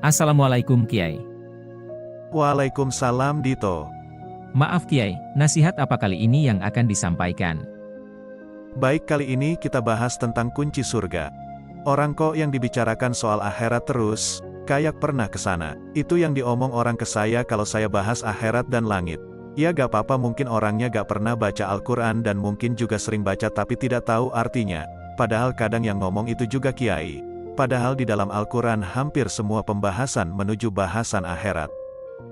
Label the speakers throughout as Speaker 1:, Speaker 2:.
Speaker 1: Assalamualaikum Kiai.
Speaker 2: Waalaikumsalam Dito.
Speaker 1: Maaf Kiai, nasihat apa kali ini yang akan disampaikan?
Speaker 2: Baik, kali ini kita bahas tentang kunci surga. Orang kok yang dibicarakan soal akhirat terus, kayak pernah ke sana. Itu yang diomong orang ke saya kalau saya bahas akhirat dan langit. Ya gak apa-apa, mungkin orangnya gak pernah baca Al-Quran dan mungkin juga sering baca tapi tidak tahu artinya. Padahal kadang yang ngomong itu juga kiai. Padahal di dalam Al-Quran hampir semua pembahasan menuju bahasan akhirat.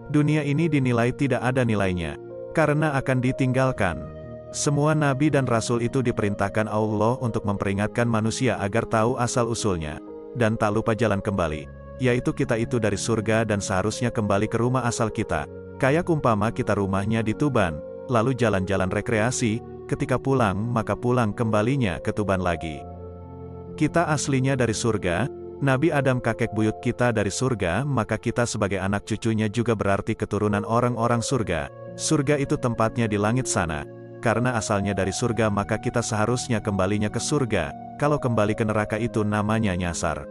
Speaker 2: Dunia ini dinilai tidak ada nilainya, karena akan ditinggalkan. Semua nabi dan rasul itu diperintahkan Allah untuk memperingatkan manusia agar tahu asal-usulnya, dan tak lupa jalan kembali, yaitu kita itu dari surga dan seharusnya kembali ke rumah asal kita. Kayak umpama kita rumahnya di Tuban, lalu jalan-jalan rekreasi, ketika pulang maka pulang kembalinya ke Tuban lagi. Kita aslinya dari surga, Nabi Adam kakek buyut kita dari surga, maka kita sebagai anak cucunya juga berarti keturunan orang-orang surga. Surga itu tempatnya di langit sana. Karena asalnya dari surga maka kita seharusnya kembalinya ke surga, kalau kembali ke neraka itu namanya nyasar.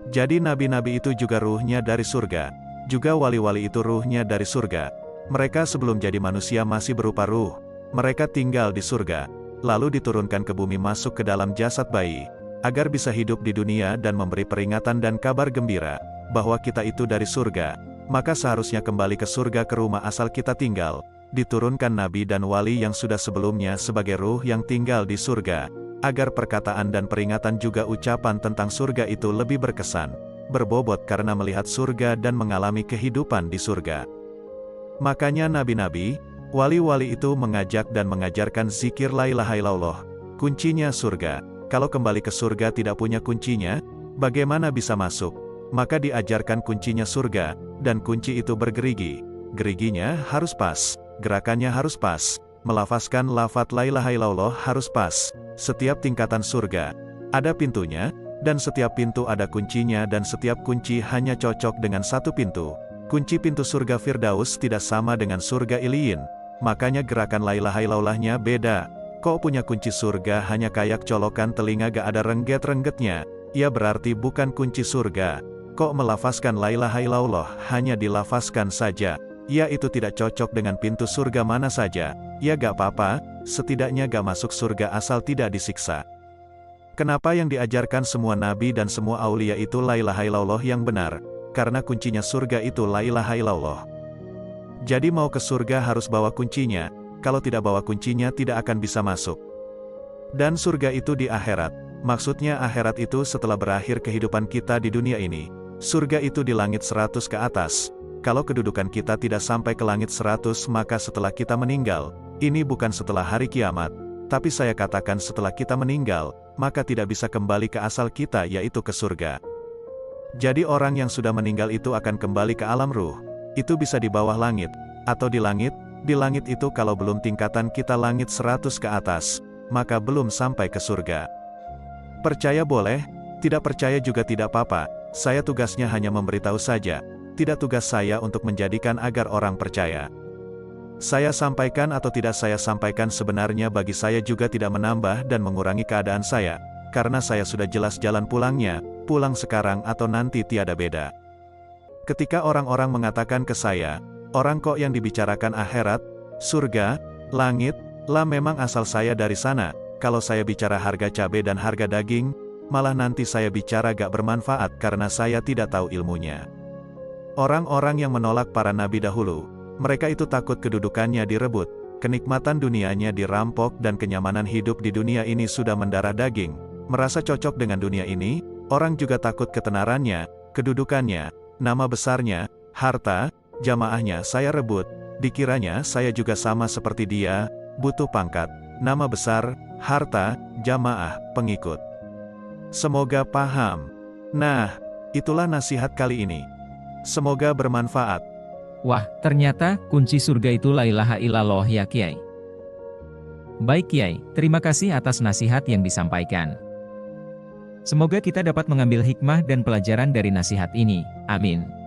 Speaker 2: Jadi nabi-nabi itu juga ruhnya dari surga. Juga wali-wali itu ruhnya dari surga. Mereka sebelum jadi manusia masih berupa ruh. Mereka tinggal di surga, lalu diturunkan ke bumi masuk ke dalam jasad bayi, agar bisa hidup di dunia dan memberi peringatan dan kabar gembira, bahwa kita itu dari surga, maka seharusnya kembali ke surga ke rumah asal kita tinggal. Diturunkan nabi dan wali yang sudah sebelumnya sebagai ruh yang tinggal di surga, agar perkataan dan peringatan juga ucapan tentang surga itu lebih berkesan, berbobot karena melihat surga dan mengalami kehidupan di surga. Makanya nabi-nabi, wali-wali itu mengajak dan mengajarkan zikir la ilaha illallah, kuncinya surga. Kalau kembali ke surga tidak punya kuncinya, bagaimana bisa masuk? Maka diajarkan kuncinya surga, dan kunci itu bergerigi. Geriginya harus pas, gerakannya harus pas, melafazkan lafaz la ilaha illallah harus pas. Setiap tingkatan surga ada pintunya, dan setiap pintu ada kuncinya dan setiap kunci hanya cocok dengan satu pintu. Kunci pintu surga Firdaus tidak sama dengan surga Iliyin, makanya gerakan la ilaha illallahnya beda. Kok punya kunci surga hanya kayak colokan telinga gak ada rengget-renggetnya, ya berarti bukan kunci surga. Kok melafazkan la ilaha illallah hanya dilafazkan saja, ya itu tidak cocok dengan pintu surga mana saja, ya gak apa-apa, setidaknya gak masuk surga asal tidak disiksa. Kenapa yang diajarkan semua nabi dan semua aulia itu la ilaha illallah yang benar? Karena kuncinya surga itu la ilaha illallah. Jadi mau ke surga harus bawa kuncinya, kalau tidak bawa kuncinya tidak akan bisa masuk. Dan surga itu di akhirat, maksudnya akhirat itu setelah berakhir kehidupan kita di dunia ini. Surga itu di langit 100 ke atas. Kalau kedudukan kita tidak sampai ke langit 100 maka setelah kita meninggal, ini bukan setelah hari kiamat, tapi saya katakan setelah kita meninggal, maka tidak bisa kembali ke asal kita yaitu ke surga. Jadi orang yang sudah meninggal itu akan kembali ke alam ruh, itu bisa di bawah langit, atau di langit. Di langit itu kalau belum tingkatan kita langit 100 ke atas, maka belum sampai ke surga. Percaya boleh, tidak percaya juga tidak apa-apa, saya tugasnya hanya memberitahu saja, tidak tugas saya untuk menjadikan agar orang percaya. Saya sampaikan atau tidak saya sampaikan sebenarnya bagi saya juga tidak menambah dan mengurangi keadaan saya, karena saya sudah jelas jalan pulangnya, pulang sekarang atau nanti tiada beda. Ketika orang-orang mengatakan ke saya, orang kok yang dibicarakan akhirat, surga, langit, lah memang asal saya dari sana. Kalau saya bicara harga cabai dan harga daging, malah nanti saya bicara gak bermanfaat karena saya tidak tahu ilmunya. Orang-orang yang menolak para nabi dahulu, mereka itu takut kedudukannya direbut, kenikmatan dunianya dirampok dan kenyamanan hidup di dunia ini sudah mendarah daging. Merasa cocok dengan dunia ini, orang juga takut ketenarannya, kedudukannya, nama besarnya, harta, jamaahnya saya rebut, dikiranya saya juga sama seperti dia, butuh pangkat, nama besar, harta, jamaah, pengikut. Semoga paham. Nah, itulah nasihat kali ini. Semoga bermanfaat.
Speaker 1: Wah, ternyata kunci surga itu la ilaha illallah ya Kiai. Baik Kiai, terima kasih atas nasihat yang disampaikan. Semoga kita dapat mengambil hikmah dan pelajaran dari nasihat ini. Amin.